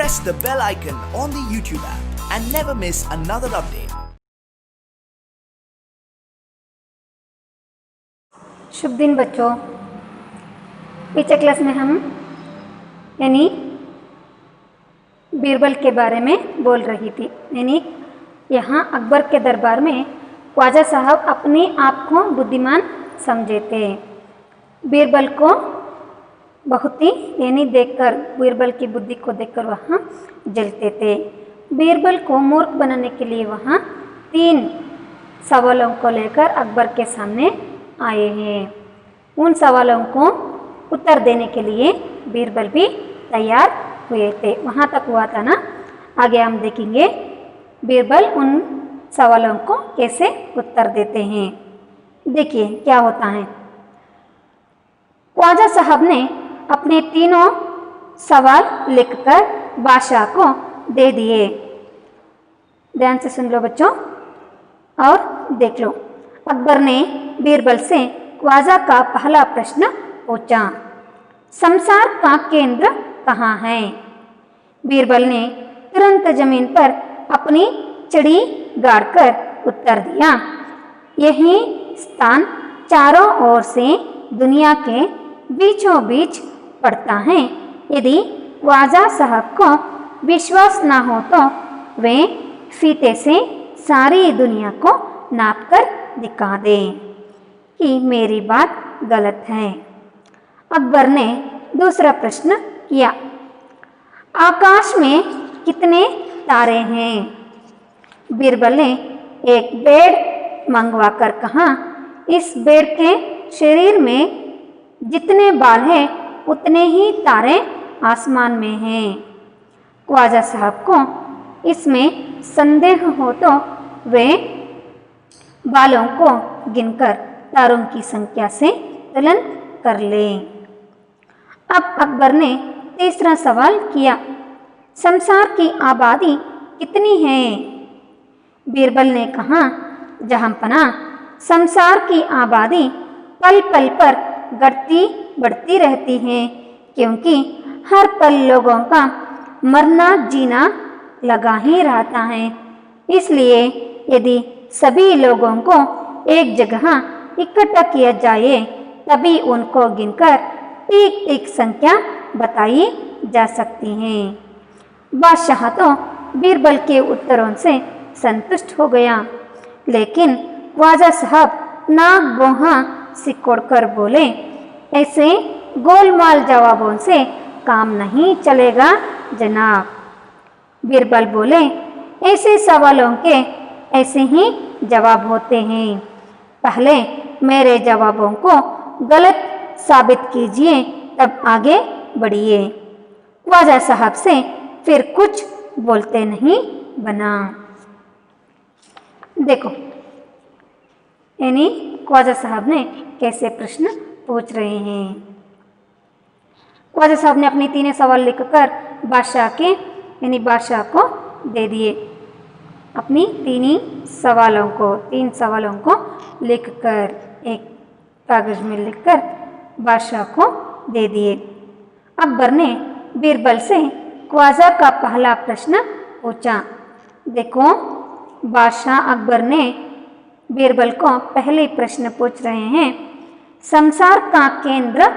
press the bell icon on the YouTube app and never miss another update. शुभ दिन बच्चों। पिछले class में हम यानी बीरबल के बारे में बोल रही थी। यानी यहाँ अकबर के दरबार में ख्वाजा साहब अपने आप को बुद्धिमान समझे थे। बीरबल को बहुत ही यानी देखकर, बीरबल की बुद्धि को देखकर वहाँ जलते थे। बीरबल को मूर्ख बनाने के लिए वहाँ 3 सवालों को लेकर अकबर के सामने आए हैं। उन सवालों को उत्तर देने के लिए बीरबल भी तैयार हुए थे। वहाँ तक हुआ था ना, आगे हम देखेंगे बीरबल उन सवालों को कैसे उत्तर देते हैं। देखिए क्या होता है। ख्वाजा साहब ने अपने 3 सवाल लिखकर बादशाह को दे दिए। ध्यान से सुन लो बच्चों और देख लो। अकबर ने बीरबल से ख्वाजा का पहला प्रश्न पूछा, संसार का केंद्र कहाँ है? बीरबल ने तुरंत जमीन पर अपनी छड़ी गाड़कर उत्तर दिया, यही स्थान चारों ओर से दुनिया के बीचों बीच पड़ता है। यदि ख्वाजा साहब को विश्वास ना हो तो वे फीते से सारी दुनिया को नापकर दिखा दें कि मेरी बात गलत है। अकबर ने दूसरा प्रश्न किया, आकाश में कितने तारे हैं? बीरबल ने एक बेड़ मंगवाकर कहा, इस बेड़ के शरीर में जितने बाल हैं उतने ही तारे आसमान में हैं। ख्वाजा साहब को इसमें संदेह हो तो वे बालों को गिनकर तारों की संख्या से तुलन कर लें। अब अकबर ने तीसरा सवाल किया, संसार की आबादी कितनी है? बीरबल ने कहा, जहांपना संसार की आबादी पल पल पर घटती बढ़ती रहती है, क्योंकि हर पल लोगों का मरना जीना लगा ही रहता है। इसलिए यदि सभी लोगों को एक जगह इकट्ठा किया जाए तभी उनको गिनकर ठीक ठीक संख्या बताई जा सकती है। बादशाह तो बीरबल के उत्तरों से संतुष्ट हो गया, लेकिन ख्वाजा साहब नाक बोहा सिकोड़कर बोले, ऐसे गोलमाल जवाबों से काम नहीं चलेगा जनाब। बीरबल बोले, ऐसे सवालों के ऐसे ही जवाब होते हैं। पहले मेरे जवाबों को गलत साबित कीजिए तब आगे बढ़िए। ख्वाजा साहब से फिर कुछ बोलते नहीं बना। देखो यानी ख्वाजा साहब ने कैसे प्रश्न पूछ रहे हैं। ख्वाजा साहब ने अपने 3 सवाल लिखकर बादशाह के यानी बादशाह को दे दिए। अपनी 3 सवालों को लिखकर एक कागज में लिखकर बादशाह को दे दिए। अकबर ने बीरबल से ख्वाजा का पहला प्रश्न पूछा। देखो बादशाह अकबर ने बीरबल को पहले प्रश्न पूछ रहे हैं, संसार का केंद्र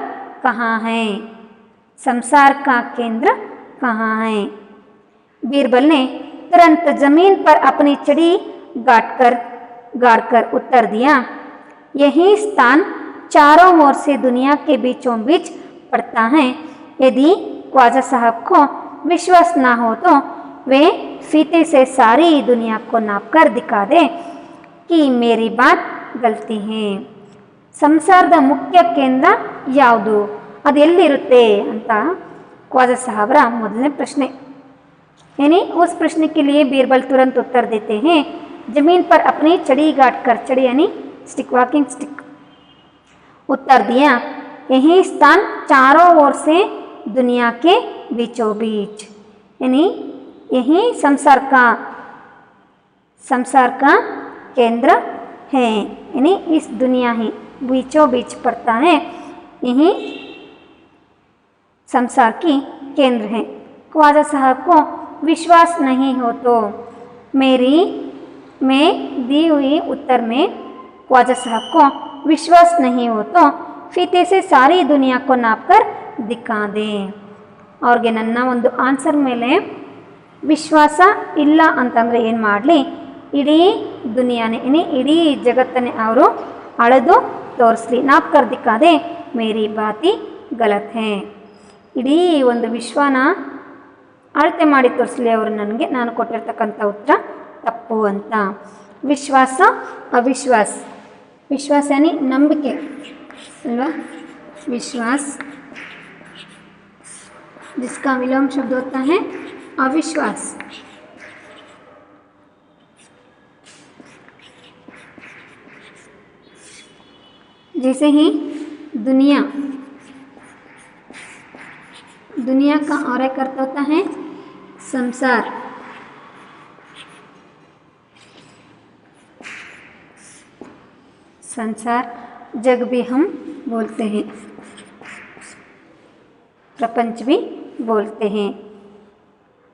कहाँ है? संसार का केंद्र कहाँ है? बीरबल ने तुरंत जमीन पर अपनी छड़ी गाड़कर उत्तर दिया, यही स्थान चारों ओर से दुनिया के बीचों बीच पड़ता है। यदि ख्वाजा साहब को विश्वास ना हो तो वे फीते से सारी दुनिया को नापकर दिखा दे कि मेरी बात गलती है। ಸಂಸಾರದ ಮುಖ್ಯ ಕೇಂದ್ರ ಯಾವುದು? ಅದು ಎಲ್ಲಿರುತ್ತೆ ಅಂತ ख्वाजा साहब रा ಮೊದಲನೇ प्रश्न। यानी उस प्रश्न के लिए बीरबल तुरंत उत्तर देते हैं, जमीन पर अपनी छड़ी गाड़कर, छड़ी यानी स्टिक, वॉकिंग स्टिक, उत्तर दिया, यही स्थान चारों ओर से दुनिया के बीचों बीच, यानी यही संसार का केंद्र है। यानी इस दुनिया ही बीचों बीच पड़ता है, यही संसार की केंद्र है। ख्वाजा साहब को विश्वास नहीं हो तो मेरी में दी हुई उत्तर में ख्वाजा साहब को विश्वास नहीं हो तो फीते से सारी दुनिया को नाप कर दिखा दें. ಅವ್ರಿಗೆ ನನ್ನ ಒಂದು ಆನ್ಸರ್ ಮೇಲೆ ವಿಶ್ವಾಸ ಇಲ್ಲ ಅಂತಂದರೆ ಏನು ಮಾಡಲಿ, ಇಡೀ ದುನಿಯಾನೇ ಇಡೀ ಜಗತ್ತನ್ನೇ ಅವರು ಅಳೆದು ತೋರಿಸ್ಲಿ. ನಾಪ್ ಕರ್ ದಿಕ್ಕಾದೆ ಮೇರಿ ಬಾತಿ ಗಲತ್ ಹೇ. ಇಡೀ ಒಂದು ವಿಶ್ವನ ಅಳತೆ ಮಾಡಿ ತೋರಿಸ್ಲಿ ಅವರು ನನಗೆ, ನಾನು ಕೊಟ್ಟಿರ್ತಕ್ಕಂಥ ಉತ್ತರ ತಪ್ಪು ಅಂತ. ವಿಶ್ವಾಸ ಅವಿಶ್ವಾಸ, ವಿಶ್ವಾಸ ಯಾನಿ ನಂಬಿಕೆ ಅಲ್ವಾ, विश्वास जिसका विलोम शब्द होता है अविश्वास. जैसे ही दुनिया, दुनिया का और एक अर्थ होता है संसार. संसार जग भी हम बोलते हैं, प्रपंच भी बोलते हैं.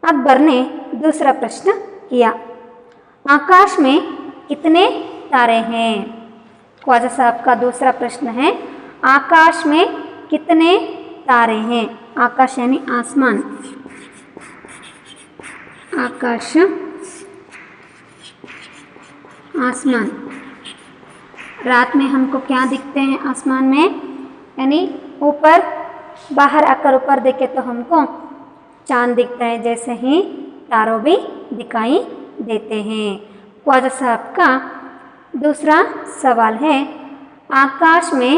अकबर ने दूसरा प्रश्न किया, आकाश में कितने तारे हैं? ख्वाजा साहब का दूसरा प्रश्न है, आकाश में कितने तारे हैं? आकाश यानी आसमान, आकाश आसमान. रात में हमको क्या दिखते हैं आसमान में, यानी ऊपर बाहर आकर ऊपर देखे तो हमको चांद दिखता है, जैसे ही तारों भी दिखाई देते हैं. ख्वाजा साहब का दूसरा सवाल है, आकाश में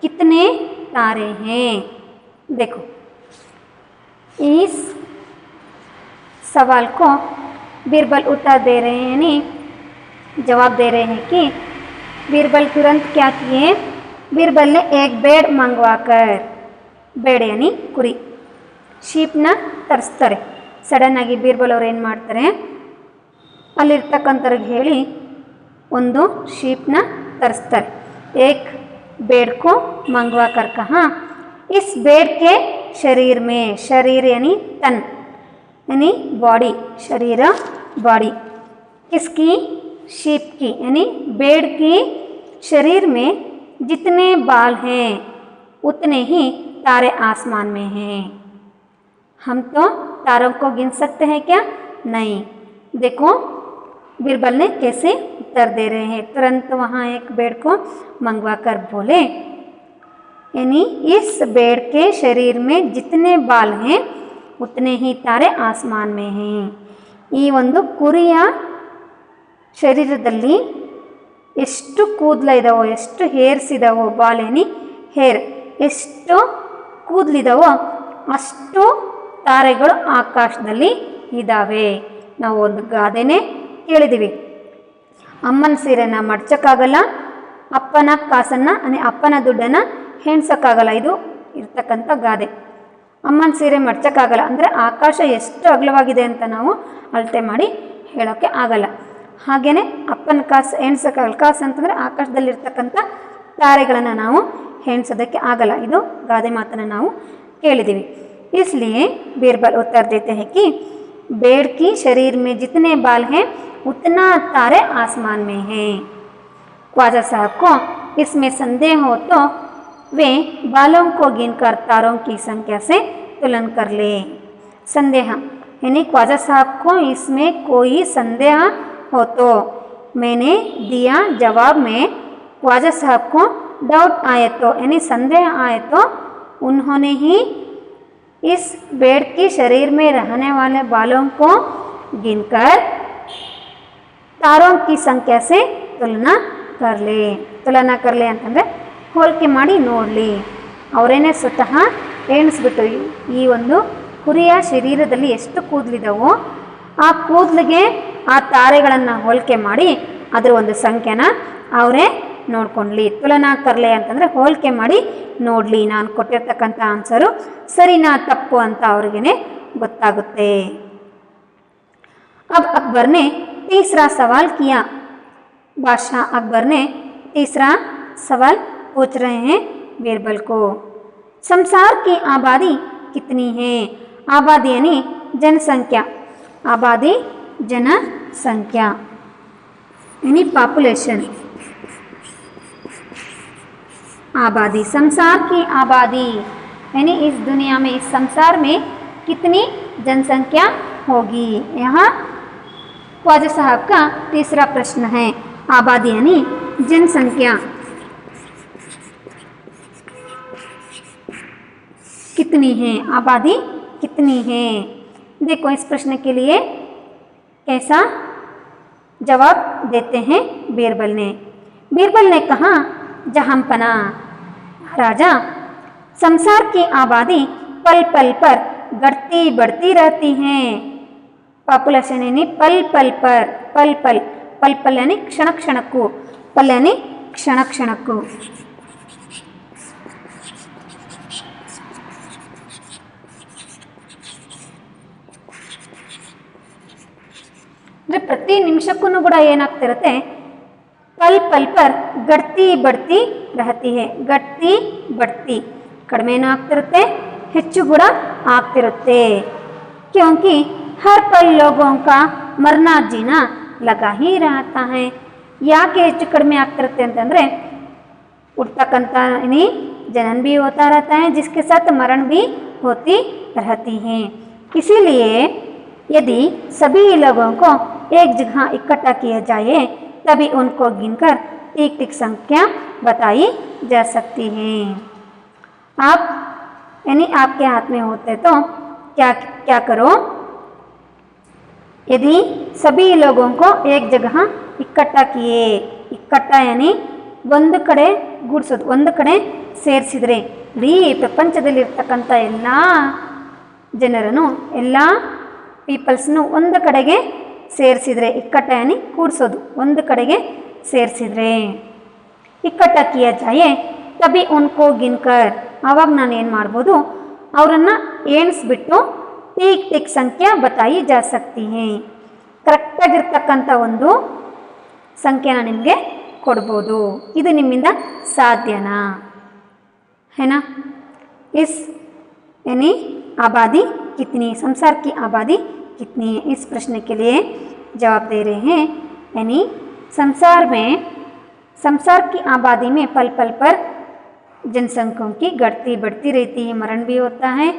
कितने तारे हैं? देखो इस सवाल को बीरबल उत्तर दे रहे हैं, यानी जवाब दे रहे हैं कि बीरबल तुरंत क्या किए, बीरबल ने एक बेड़ मंगवाकर, ಬೇಡ ಯಾನಿ ಕುರಿ, ಶೀಪ್ನ ತರಿಸ್ತಾರೆ. ಸಡನ್ನಾಗಿ ಬೀರ್ಬಲ್ ಅವ್ರು ಏನು ಮಾಡ್ತಾರೆ, ಅಲ್ಲಿರ್ತಕ್ಕಂಥವ್ರಿಗೆ ಹೇಳಿ ಒಂದು ಶೀಪ್ನ ತರಿಸ್ತಾರೆ. ಏಕ್ बेड़ को मंगवा कर कहा, इस बेड़ के शरीर में, शरीर यानी तन यानी बॉडी, शरीर बॉडी, किसकी, शीप की यानी बेड़ की शरीर में जितने बाल हैं उतने ही तारे आसमान में हैं. हम तो तारों को गिन सकते हैं क्या? नहीं. देखो बीरबल ने कैसे उत्तर दे रहे हैं, तुरंत वहाँ एक बेड़ को मंगवा कर बोले, यानी इस बेड़ के शरीर में जितने बाल हैं उतने ही तारे आसमान में हैं. ಈ ಒಂದು ಕುರಿಯ ಶರೀರದಲ್ಲಿ ಎಷ್ಟು ಕೂದಲ ಇದಾವೋ, ಎಷ್ಟು ಹೇರ್ಸ್ ಇದಾವೋ, ಬಾಲ್ ಏನಿ ಹೇರ್, ಎಷ್ಟು ಕೂದಲಿದಾವೋ ಅಷ್ಟು ತಾರೆಗಳು ಆಕಾಶದಲ್ಲಿ ಇದ್ದಾವೆ. ನಾವು ಒಂದು ಗಾದೆನೇ ಕೇಳಿದ್ದೀವಿ, ಅಮ್ಮನ ಸೀರೆನ ಮಡ್ಚಕ್ಕಾಗಲ್ಲ, ಅಪ್ಪನ ಕಾಸನ್ನು ಅಂದರೆ ಅಪ್ಪನ ದುಡ್ಡನ್ನು ಹೆಣ್ಸೋಕ್ಕಾಗಲ್ಲ. ಇದು ಇರ್ತಕ್ಕಂಥ ಗಾದೆ. ಅಮ್ಮನ ಸೀರೆ ಮಡ್ಚಕ್ಕಾಗಲ್ಲ ಅಂದರೆ ಆಕಾಶ ಎಷ್ಟು ಅಗಲವಾಗಿದೆ ಅಂತ ನಾವು ಅಳತೆ ಮಾಡಿ ಹೇಳೋಕ್ಕೆ ಆಗಲ್ಲ. ಹಾಗೆಯೇ ಅಪ್ಪನ ಕಾಸು ಎಣ್ಸೋಕ್ಕಾಗಲ್ಲ. ಕಾಸು ಅಂತಂದರೆ ಆಕಾಶದಲ್ಲಿರ್ತಕ್ಕಂಥ ತಾರೆಗಳನ್ನು ನಾವು ಹೆಣ್ಸೋದಕ್ಕೆ ಆಗಲ್ಲ. ಇದು ಗಾದೆ ಮಾತನ್ನು ನಾವು ಕೇಳಿದ್ದೀವಿ. इसलिए बीरबल उत्तर देते हैं कि बेड़ की शरीर में जितने बाल हैं उतना तारे आसमान में हैं. ख्वाजा साहब को इसमें संदेह हो तो वे बालों को गिनकर तारों की संख्या से तुलन कर ले. संदेह यानी ख्वाजा साहब को इसमें कोई संदेह हो तो मैंने दिया जवाब में ख्वाजा साहब को डाउट आए तो यानी संदेह आए तो उन्होंने ही इस बेड़ के शरीर में रहने वाले बालों को गिनकर तारों की संख्या से तुलना कर ले. तुलना कर ले ಅಂತಂದರೆ ಹೋಲಿಕೆ ಮಾಡಿ ನೋಡಲಿ. ಅವರೇನೆ ಸ್ವತಃ ಎಣಿಸ್ಬಿಟ್ಟು ಈ ಒಂದು ಕುರಿಯ ಶರೀರದಲ್ಲಿ ಎಷ್ಟು ಕೂದಲಿದಾವೋ ಆ ಕೂದಲಿಗೆ ಆ ತಾರೆಗಳನ್ನು ಹೋಲಿಕೆ ಮಾಡಿ ಅದರ ಒಂದು ಸಂಖ್ಯೆನ ಅವರೇ ನೋಡ್ಕೊಳ್ಳಿ. ತುಲನಾ ಕರ್ಲೆ ಅಂತಂದರೆ ಹೋಲಿಕೆ ಮಾಡಿ ನೋಡಲಿ, ನಾನು ಕೊಟ್ಟಿರ್ತಕ್ಕಂಥ ಆನ್ಸರು ಸರಿನಾ ತಪ್ಪು ಅಂತ ಅವ್ರಿಗೇ ಗೊತ್ತಾಗುತ್ತೆ. अब अकबर ने तीसरा सवाल किया. बादशाह अकबर ने तीसरा सवाल पूछ रहे हैं बीरबल को, संसार की आबादी कितनी है? आबादी यानी जनसंख्या, आबादी जनसंख्या यानी पॉपुलेशन, आबादी संसार की आबादी यानी इस दुनिया में, इस संसार में कितनी जनसंख्या होगी। यहाँ ख्वाजा साहब का तीसरा प्रश्न है, आबादी यानी जनसंख्या कितनी है, आबादी कितनी है। देखो इस प्रश्न के लिए कैसा जवाब देते हैं बीरबल ने। बीरबल ने कहा, जहांपना राजा, संसार की आबादी पल पल पर बढ़ती बढ़ती रहती है। पॉपुलेशन यानी पल पल पर, पल पल, पल पल यानी क्षण क्षणಕ್ಕೂ, पल यानी क्षण क्षणಕ್ಕೂ। ಅಂದ್ರೆ ಪ್ರತಿ ನಿಮಿಷಕ್ಕೂ ಕೂಡ ಏನಾಗ್ತಿರುತ್ತೆ, ಪಲ್ ಪಲ್ ಪರ್ ಗಡ್ತಿ ಬಡ್ತಿ ರಹತಿ ಹೇ, ಗಡ್ತಿ ಬಡ್ತಿ, ಕಡಿಮೆನೂ ಆಗ್ತಿರುತ್ತೆ ಹೆಚ್ಚು ಕೂಡ ಆಗ್ತಿರುತ್ತೆ। क्योंकि हर पल लोगों का मरना जीना लगा ही रहता है। ಯಾಕೆ ಹೆಚ್ಚು ಕಡಿಮೆ ಆಗ್ತಿರುತ್ತೆ ಅಂತಂದರೆ, उठतಕ್ಕಂಥ यानी जनन भी होता रहता है, जिसके साथ मरण भी होती रहती है। इसीलिए यदि सभी लोगों को एक जगह इकट्ठा किया जाए तभी उनको गिनकर ठीक ठीक संख्या बताई जा सकती है। आप यानी आपके हाथ में होते तो क्या क्या करो, यदि सभी लोगों को एक जगह इकट्ठा किए, इकट्ठा यानी ಒಂದು ಕಡೆ ಗೂಡಿಸೋದು, ಒಂದು ಕಡೆ ಸೇರಿಸಿದರೆ ಇಡೀ ಪ್ರಪಂಚದಲ್ಲಿರ್ತಕ್ಕಂಥ ಎಲ್ಲ ಜನರನ್ನು, ಎಲ್ಲ ಪೀಪಲ್ಸ್ನು ಒಂದು ಕಡೆಗೆ ಸೇರಿಸಿದರೆ, ಇಕ್ಕಟ್ಟ ಯಾನಿ ಕೂಡಿಸೋದು, ಒಂದು ಕಡೆಗೆ ಸೇರಿಸಿದರೆ, ಇಕ್ಕಟ್ಟ ಕಿಯಾ ಜಾಯೆ ತಬಿ ಉನ್ಕೋ ಗಿನ್ಕರ್, ಆವಾಗ ನಾನು ಏನು ಮಾಡ್ಬೋದು, ಅವರನ್ನು ಎಣಿಸ್ಬಿಟ್ಟು ಟಿಕ್ ಟಿಕ್ ಸಂಖ್ಯೆ ಬತಾಯಿ ಜಾ ಸಕ್ತಿ ಹೇ, ಕರೆಕ್ಟಾಗಿರ್ತಕ್ಕಂಥ ಒಂದು ಸಂಖ್ಯೆನ ನಿಮಗೆ ಕೊಡ್ಬೋದು। ಇದು ನಿಮ್ಮಿಂದ ಸಾಧ್ಯನಾ, है ना। इस यानी आबादी कितनी, संसार की आबादी कितनी है, इस प्रश्न के लिए जवाब दे रहे हैं। यानी संसार में, संसार की आबादी में पल पल पर जनसंख्याओं की घटती बढ़ती रहती है, मरण भी होता है,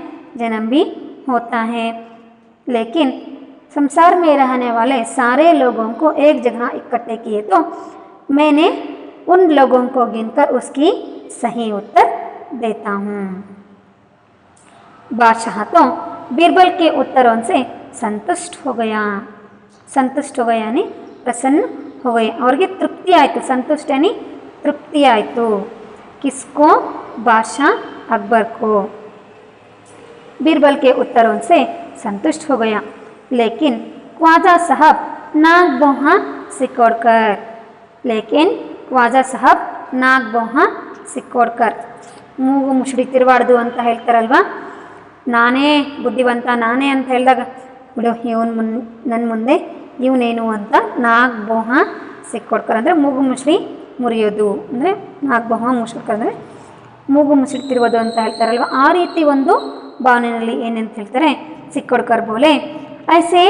जन्म भी होता है, लेकिन संसार में रहने वाले सारे लोगों को एक जगह इकट्ठे किए तो मैंने उन लोगों को गिनकर उसकी सही उत्तर देता हूँ। बादशाह तो बीरबल के उत्तरों से संतुष्ट हो गया, संतुष्ट हो गया यानी प्रसन्न हो गए, ಅವ್ರಿಗೆ ತೃಪ್ತಿ ಆಯಿತು, ಸಂತುಷ್ಟ यानी ತೃಪ್ತಿ ಆಯಿತು। किसको, बादशाह अकबर को। बीरबल के उत्तरों से संतुष्ट हो गया, लेकिन ख्वाजा साहब नाक बोहा सिकोड़कर, लेकिन ख्वाजा साहब नाक बोहा ಸಿಕ್ಕೋಡ್ಕರ್, ಮೂಗು ಮುಸುಡಿ ತಿರುವಾಡ್ದು ಅಂತ ಹೇಳ್ತಾರಲ್ವ, ನಾನೇ ಬುದ್ಧಿವಂತ, ನಾನೇ ಅಂತ ಹೇಳಿದಾಗ ಬಿಡು ಇವನು ನನ್ನ ಮುಂದೆ ಇವನೇನು ಅಂತ, ನಾಗ್ ಬೋಹ ಸಿಕ್ಕೋಡ್ಕರ್ ಅಂದರೆ ಮೂಗು ಮುಸುಡಿ ಮುರಿಯೋದು, ಅಂದರೆ ನಾಗ್ ಬೋಹ ಮುಸುಡ್ಕರ್ ಅಂದರೆ ಮೂಗು ಮುಸುಡ್ತಿರುವುದು ಅಂತ ಹೇಳ್ತಾರಲ್ವ, ಆ ರೀತಿ ಒಂದು ಭಾವನೆಯಲ್ಲಿ ಏನಂತ ಹೇಳ್ತಾರೆ, ಸಿಕ್ಕೋಡ್ಕರ್ ಬೋಲೆ ಐಸೆ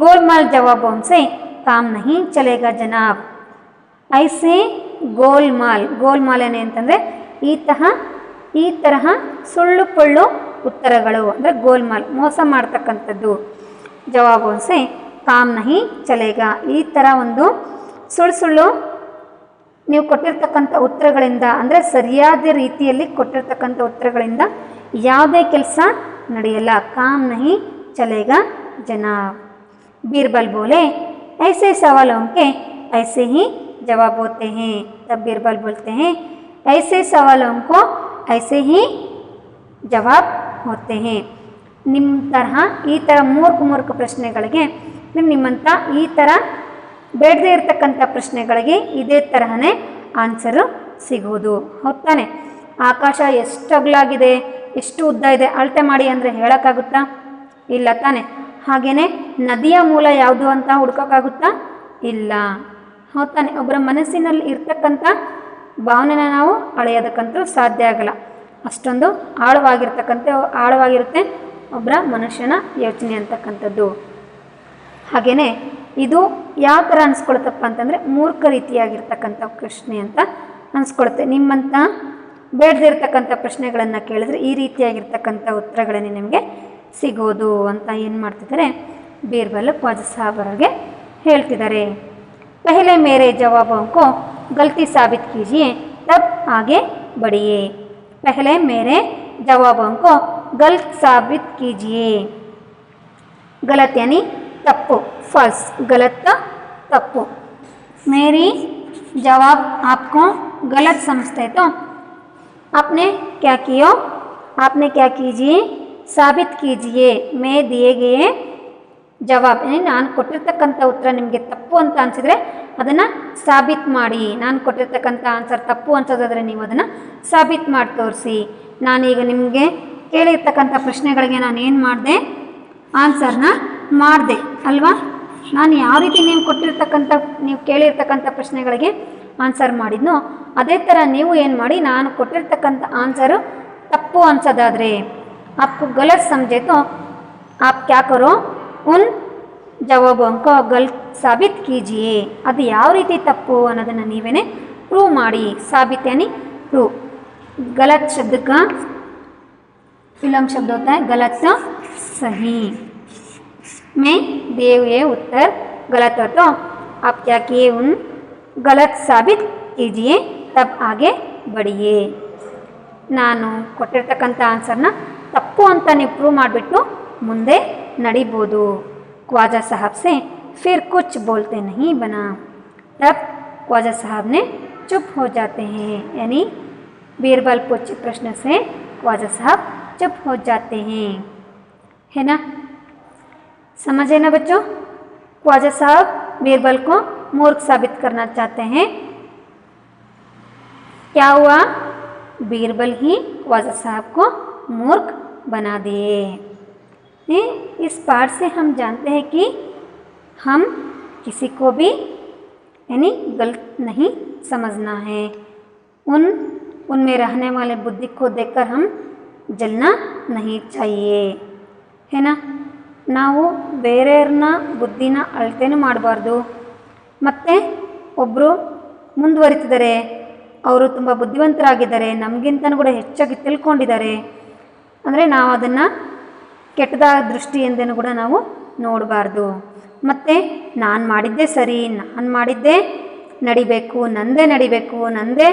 ಗೋಲ್ಮಾಲ್ ಜವಾಬೊಂ ಸೆ ಕಾಮ್ ನಹಿ ಚಲೇಗಾ ಜನಾಬ್, ಐಸೆ ಗೋಲ್ಮಾಲ್, ಗೋಲ್ಮಾಲ್ ಏನೇ ಅಂತಂದರೆ ಈ ತರಹ ಸುಳ್ಳು ಪೊಳ್ಳು ಉತ್ತರಗಳು ಅಂದರೆ ಗೋಲ್ಮಾಲ್, ಮೋಸ ಮಾಡ್ತಕ್ಕಂಥದ್ದು, ಜವಾಬೊನ್ಸೆ ಕಾಮ್ ನಹಿ ಚಲೇಗಾ, ಈ ಥರ ಒಂದು ಸುಳ್ಳು ನೀವು ಕೊಟ್ಟಿರ್ತಕ್ಕಂಥ ಉತ್ತರಗಳಿಂದ, ಅಂದರೆ ಸರಿಯಾದ ರೀತಿಯಲ್ಲಿ ಕೊಟ್ಟಿರ್ತಕ್ಕಂಥ ಉತ್ತರಗಳಿಂದ ಯಾವುದೇ ಕೆಲಸ ನಡೆಯಲ್ಲ, ಕಾಮ್ ನಹಿ ಚಲೇಗಾ ಜನಾಬ್। बीरबल बोले ऐसे सवालों के ऐसे ही जवाब होते हैं, तब बीरबल बोलते हैं ऐसे सवालों को ऐसे ही जवाब होते हैं। ನಿಮ್ಮ ತರಹ ಈ ಥರ ಮೂರ್ಖ ಪ್ರಶ್ನೆಗಳಿಗೆ, ನಿಮ್ಮಂಥ ಈ ಥರ ಬೇಡದೇ ಇರತಕ್ಕಂಥ ಪ್ರಶ್ನೆಗಳಿಗೆ ಇದೇ ತರಹನೇ ಆನ್ಸರು ಸಿಗುವುದು, ಹೌದಾನೆ। ಆಕಾಶ ಎಷ್ಟು ಅಗಲಾಗಿದೆ, ಎಷ್ಟು ಉದ್ದ ಇದೆ ಅಳತೆ ಮಾಡಿ ಅಂದರೆ ಹೇಳೋಕ್ಕಾಗುತ್ತಾ, ಇಲ್ಲ ತಾನೆ। ಹಾಗೆಯೇ ನದಿಯ ಮೂಲ ಯಾವುದು ಅಂತ ಹುಡ್ಕೋಕ್ಕಾಗುತ್ತಾ, ಇಲ್ಲ, ಹೌದಾನೆ। ಒಬ್ಬರ ಮನಸ್ಸಿನಲ್ಲಿ ಇರ್ತಕ್ಕಂಥ ಭಾವನೆನ ನಾವು ಅಳೆಯೋದಕ್ಕಂತೂ ಸಾಧ್ಯ ಆಗಲ್ಲ, ಅಷ್ಟೊಂದು ಆಳವಾಗಿರುತ್ತೆ, ಒಬ್ಬರ ಮನುಷ್ಯನ ಯೋಚನೆ ಅಂತಕ್ಕಂಥದ್ದು. ಹಾಗೆಯೇ ಇದು ಯಾವ ಥರ ಅನಿಸ್ಕೊಳುತ್ತಪ್ಪ ಅಂತಂದರೆ ಮೂರ್ಖ ರೀತಿಯಾಗಿರ್ತಕ್ಕಂಥ ಪ್ರಶ್ನೆ ಅಂತ ಅನಿಸ್ಕೊಳುತ್ತೆ. ನಿಮ್ಮಂಥ ಬೇಡದಿರ್ತಕ್ಕಂಥ ಪ್ರಶ್ನೆಗಳನ್ನು ಕೇಳಿದ್ರೆ ಈ ರೀತಿಯಾಗಿರ್ತಕ್ಕಂಥ ಉತ್ತರಗಳನ್ನೇ ನಿಮಗೆ ಸಿಗೋದು ಅಂತ ಏನು ಮಾಡ್ತಿದ್ದಾರೆ ಬೀರ್ಬಲ್ ಖ್ವಾಜಾ ಸಾಹಬ್ ಅವರಿಗೆ ಹೇಳ್ತಿದ್ದಾರೆ. पहले मेरे जवाबों को गलती साबित कीजिए तब आगे बढ़िए. पहले मेरे जवाबों को गलत साबित कीजिए. गलत यानी तप्पु, फॉल्स, गलत तप्पु. मेरी जवाब आपको गलत समझते तो आपने क्या किया, आपने क्या कीजिए, साबित कीजिए. मैं दिए गए ಜವಾಬ್ ನಾನು ಕೊಟ್ಟಿರ್ತಕ್ಕಂಥ ಉತ್ತರ ನಿಮಗೆ ತಪ್ಪು ಅಂತ ಅನಿಸಿದರೆ ಅದನ್ನು ಸಾಬೀತು ಮಾಡಿ. ನಾನು ಕೊಟ್ಟಿರ್ತಕ್ಕಂಥ ಆನ್ಸರ್ ತಪ್ಪು ಅನ್ಸೋದಾದರೆ ನೀವು ಅದನ್ನು ಸಾಬೀತು ಮಾಡಿ ತೋರಿಸಿ. ನಾನೀಗ ನಿಮಗೆ ಕೇಳಿರ್ತಕ್ಕಂಥ ಪ್ರಶ್ನೆಗಳಿಗೆ ನಾನು ಏನು ಮಾಡಿದೆ, ಆನ್ಸರ್ನ ಮಾಡಿದೆ ಅಲ್ವಾ. ನಾನು ಯಾವ ರೀತಿ ನೀವು ಕೇಳಿರ್ತಕ್ಕಂಥ ಪ್ರಶ್ನೆಗಳಿಗೆ ಆನ್ಸರ್ ಮಾಡಿದ್ನೋ ಅದೇ ಥರ ನೀವು ಏನು ಮಾಡಿ, ನಾನು ಕೊಟ್ಟಿರ್ತಕ್ಕಂಥ ಆನ್ಸರು ತಪ್ಪು ಅನ್ಸೋದಾದರೆ आपको गलत समझे तो आप क्या करो, उन जवाबों को गलत साबित कीजिए. ಅದು ಯಾವ ರೀತಿ ತಪ್ಪು ಅನ್ನೋದನ್ನು ನೀವೇ ಪ್ರೂವ್ ಮಾಡಿ. साबित यानी प्रूव. गलत शब्द का विलोम शब्द होता है गलत तो सही. में दिए हुए उत्तर गलत हो तो आप क्या किए, उन गलत साबित कीजिए तब आगे बढ़िए. ನಾನು ಕೊಟ್ಟಿರ್ತಕ್ಕಂಥ ಆನ್ಸರ್ನ ತಪ್ಪು ಅಂತ ನೀವು ಪ್ರೂವ್ ಮಾಡಿಬಿಟ್ಟು ಮುಂದೆ ನಡಿಬೋದು. ख्वाजा साहब से फिर कुछ बोलते नहीं बना. तब ख्वाजा साहब ने चुप हो जाते हैं. यानी बीरबल पूछे प्रश्न से ख्वाजा साहब चुप हो जाते हैं. है ना, समझे ना बच्चों. ख्वाजा साहब बीरबल को मूर्ख साबित करना चाहते हैं. क्या हुआ, बीरबल ही ख्वाजा साहब को मूर्ख बना दिए. इस पाठ से हम जानते हैं कि हम किसी को भी यानी गलत नहीं समझना है. उनमें रहने वाले बुद्धि को देखकर हम जलना नहीं चाहिए. है ना, ನಾವು ಬೇರೆಯವ್ರನ್ನ ಬುದ್ಧಿನ ಅಳತೆನೂ ಮಾಡಬಾರ್ದು. ಮತ್ತು ಒಬ್ಬರು ಮುಂದುವರಿತಿದ್ದಾರೆ, ಅವರು ತುಂಬ ಬುದ್ಧಿವಂತರಾಗಿದ್ದಾರೆ, ನಮಗಿಂತನೂ ಕೂಡ ಹೆಚ್ಚಾಗಿ ತಿಳ್ಕೊಂಡಿದ್ದಾರೆ ಅಂದರೆ ನಾವು ಅದನ್ನು ಕೆಟ್ಟದಾದ ದೃಷ್ಟಿಯಿಂದನೂ ಕೂಡ ನಾವು ನೋಡಬಾರ್ದು. ಮತ್ತು ನಾನು ಮಾಡಿದ್ದೇ ಸರಿ, ನಾನು ಮಾಡಿದ್ದೇ ನಡಿಬೇಕು, ನಂದೇ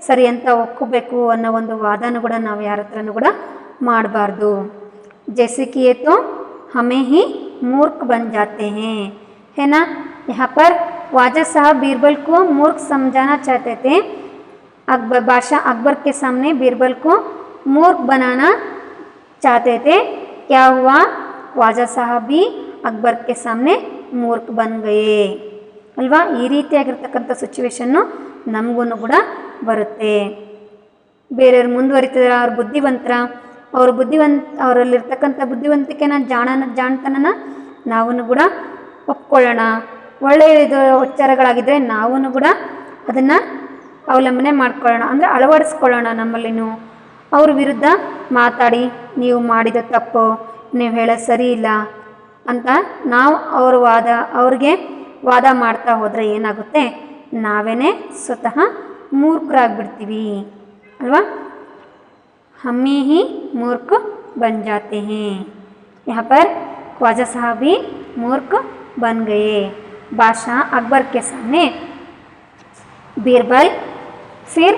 ಸರಿ ಅಂತ ಒಪ್ಕೋಬೇಕು ಅನ್ನೋ ಒಂದು ವಾದನೂ ಕೂಡ ನಾವು ಯಾರ ಹತ್ರನೂ ಕೂಡ ಮಾಡಬಾರ್ದು. जैसे किए तो हमें ही मूर्ख बन जाते हैं. है ना, यहाँ पर ख्वाजा साहब बीरबल को मूर्ख समझाना चाहते थे. बादशाह अकबर के सामने बीरबल को मूर्ख बनाना चाहते थे. क्या हुआ, ख्वाजा साहब भी अकबर के सामने मूर्ख बन गए ಅಲ್ವಾ. ಈ ರೀತಿಯಾಗಿರ್ತಕ್ಕಂಥ ಸಿಚುವೇಶನ್ನು ನಮಗೂ ಕೂಡ ಬರುತ್ತೆ. ಬೇರೆಯವ್ರು ಮುಂದುವರಿತಿದ್ದಾರೆ, ಅವ್ರ ಬುದ್ಧಿವಂತರ, ಅವರಲ್ಲಿರ್ತಕ್ಕಂಥ ಬುದ್ಧಿವಂತಿಕೆನ ಜಾಣತನನ ನಾವು ಕೂಡ ಒಪ್ಕೊಳ್ಳೋಣ. ಒಳ್ಳೆಯ ವಿಚಾರಗಳಾಗಿದ್ದರೆ ನಾವು ಕೂಡ ಅದನ್ನು ಅವಲಂಬನೆ ಮಾಡ್ಕೊಳ್ಳೋಣ, ಅಂದರೆ ಅಳವಡಿಸ್ಕೊಳ್ಳೋಣ ನಮ್ಮಲ್ಲಿನೂ. ಅವ್ರ ವಿರುದ್ಧ ಮಾತಾಡಿ ನೀವು ಮಾಡಿದ ತಪ್ಪು, ನೀವು ಹೇಳೋದು ಸರಿ ಇಲ್ಲ ಅಂತ ನಾವು ಅವ್ರಿಗೆ ವಾದ ಮಾಡ್ತಾ ಹೋದರೆ ಏನಾಗುತ್ತೆ, ನಾವೇ ಸ್ವತಃ ಮೂರ್ಖರಾಗ್ಬಿಡ್ತೀವಿ ಅಲ್ವಾ. हमें ही मूर्ख बन जाते हैं. यहाँ पर ख्वाजा साहब भी मूर्ख बन गए. बादशाह अकबर के सामने बीरबल फिर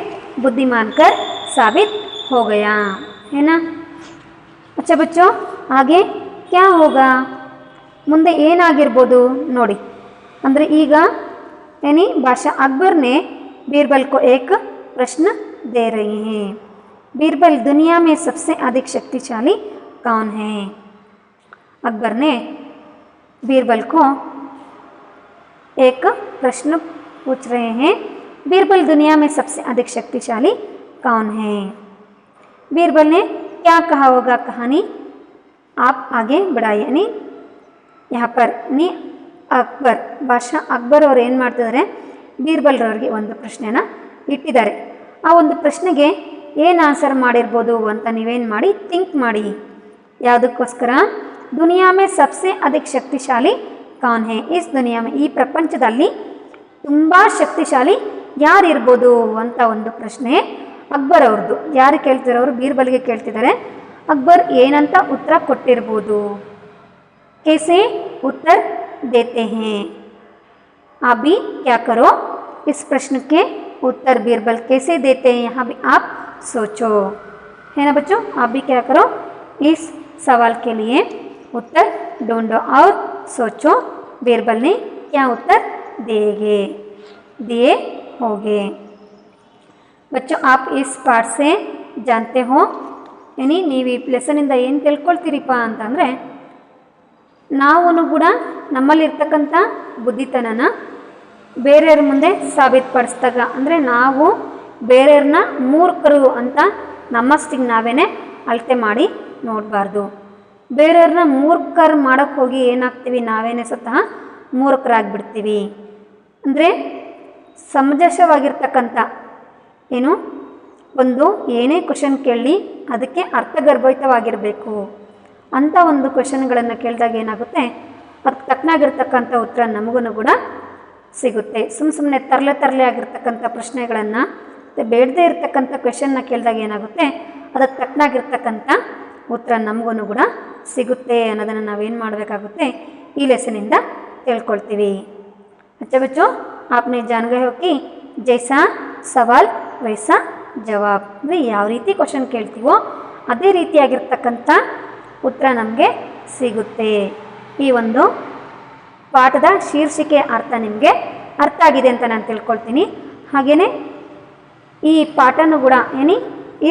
बुद्धिमान कर साबित हो गया. है ना. अच्छा बच्चों, आगे क्या होगा, ಮುಂದೆ ಏನಾಗಿರ್ಬೋದು ನೋಡಿ. ಅಂದರೆ ಈಗ यानी बादशाह अकबर ने बीरबल को एक प्रश्न दे रहे हैं. बीरबल, दुनिया में सबसे अधिक शक्तिशाली कौन है? अकबर ने बीरबल को एक प्रश्न पूछ रहे हैं. बीरबल, दुनिया में सबसे अधिक शक्तिशाली कौन है? बीरबल ने क्या कहा होगा, कहानी आप आगे बढ़ाइए. यानी यहाँ पर नी ಅಕ್ಬರ್, ಬಾದಶಾ ಅಕ್ಬರ್ ಅವರು ಏನು ಮಾಡ್ತಿದ್ದಾರೆ, ಬೀರ್ಬಲ್ರವ್ರಿಗೆ ಒಂದು ಪ್ರಶ್ನೆನ ಇಟ್ಟಿದ್ದಾರೆ. ಆ ಒಂದು ಪ್ರಶ್ನೆಗೆ ಏನು ಆನ್ಸರ್ ಮಾಡಿರ್ಬೋದು ಅಂತ ನೀವೇನು ಮಾಡಿ ಥಿಂಕ್ ಮಾಡಿ. ಯಾವುದಕ್ಕೋಸ್ಕರ ದುನಿಯಾ ಮೇ ಸಬ್ಸೆ ಅಧಿಕ್ ಶಕ್ತಿಶಾಲಿ ಕೌನ್ ಹೇ, ಇಸ್ ದುನಿಯಾ ಮೇ ಈ ಪ್ರಪಂಚದಲ್ಲಿ ತುಂಬ ಶಕ್ತಿಶಾಲಿ ಯಾರಿರ್ಬೋದು ಅಂತ ಒಂದು ಪ್ರಶ್ನೆ ಅಕ್ಬರ್ ಅವ್ರದ್ದು. ಯಾರು ಕೇಳ್ತಿದ್ದಾರೆ? ಅವರು ಬೀರ್ಬಲ್ಗೆ ಕೇಳ್ತಿದ್ದಾರೆ. ಅಕ್ಬರ್ ಏನಂತ ಉತ್ತರ ಕೊಟ್ಟಿರ್ಬೋದು? कैसे उत्तर देते हैं? आप भी क्या करो, इस प्रश्न के उत्तर बीरबल कैसे देते हैं यहाँ भी आप सोचो, है ना बच्चों। आप भी क्या करो, इस सवाल के लिए उत्तर ढूंढो और सोचो बीरबल ने क्या उत्तर दिए होंगे। बच्चों आप इस पाठ से जानते हो, यानी ನೀವು ಈ ಲೆಸನಿಂದ ಏನು ತಿಳ್ಕೊಳ್ತೀರಿಪ್ಪ ಅಂತಂದರೆ, ನಾವು ಕೂಡ ನಮ್ಮಲ್ಲಿರ್ತಕ್ಕಂಥ ಬುದ್ಧಿತನನ ಬೇರೆಯವ್ರ ಮುಂದೆ ಸಾಬೀತುಪಡಿಸಿದಾಗ, ಅಂದರೆ ನಾವು ಬೇರೆಯವ್ರನ್ನ ಮೂರ್ಖರು ಅಂತ ನಮ್ಮಷ್ಟಿಗೆ ನಾವೇ ಅಳತೆ ಮಾಡಿ ನೋಡಬಾರ್ದು. ಬೇರೆಯವ್ರನ್ನ ಮೂರ್ಖರು ಮಾಡೋಕ್ಕೆ ಹೋಗಿ ಏನಾಗ್ತೀವಿ, ನಾವೇನೇ ಸ್ವತಃ ಮೂರ್ಖರಾಗಿಬಿಡ್ತೀವಿ. ಅಂದರೆ ಸಮಂಜಸವಾಗಿರ್ತಕ್ಕಂಥ ಏನು ಒಂದು ಏನೇ ಕ್ವಶನ್ ಕೇಳಿ ಅದಕ್ಕೆ ಅರ್ಥಗರ್ಭಿತವಾಗಿರಬೇಕು ಅಂಥ ಒಂದು ಕ್ವಶನ್ಗಳನ್ನು ಕೇಳಿದಾಗ ಏನಾಗುತ್ತೆ, ಅದಕ್ಕೆ ತಕ್ಕನಾಗಿರ್ತಕ್ಕಂಥ ಉತ್ತರ ನಮಗೂ ಕೂಡ ಸಿಗುತ್ತೆ. ಸುಮ್ಮನೆ ತರಲೆ ಆಗಿರ್ತಕ್ಕಂಥ ಪ್ರಶ್ನೆಗಳನ್ನು, ಬೇಡದೇ ಇರ್ತಕ್ಕಂಥ ಕ್ವೆಶನ್ನ ಕೇಳಿದಾಗ ಏನಾಗುತ್ತೆ, ಅದಕ್ಕೆ ತಕ್ಕನಾಗಿರ್ತಕ್ಕಂಥ ಉತ್ತರ ನಮಗೂ ಕೂಡ ಸಿಗುತ್ತೆ ಅನ್ನೋದನ್ನು ನಾವೇನು ಮಾಡಬೇಕಾಗುತ್ತೆ, ಈ ಲೆಸನಿಂದ ತಿಳ್ಕೊಳ್ತೀವಿ. अच्छा बच्चों, आपने जान गए हो कि जैसा सवाल वैसा जवाब, ಅಂದರೆ ಯಾವ ರೀತಿ ಕ್ವಶನ್ ಕೇಳ್ತೀವೋ ಅದೇ ರೀತಿಯಾಗಿರ್ತಕ್ಕಂಥ ಉತ್ತರ ನಮಗೆ ಸಿಗುತ್ತೆ. ಈ ಒಂದು ಪಾಠದ ಶೀರ್ಷಿಕೆ ಅರ್ಥ ನಿಮಗೆ ಅರ್ಥ ಆಗಿದೆ ಅಂತ ನಾನು ತಿಳ್ಕೊಳ್ತೀನಿ. ಹಾಗೆಯೇ ಈ पाठनू ಕೂಡ यानी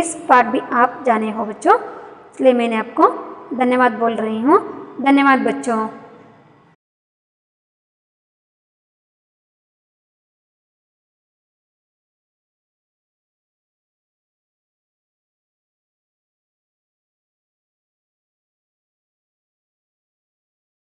इस पाठ भी आप जाने हो बच्चों, इसलिए मैंने आपको धन्यवाद बोल रही हूँ. धन्यवाद बच्चों.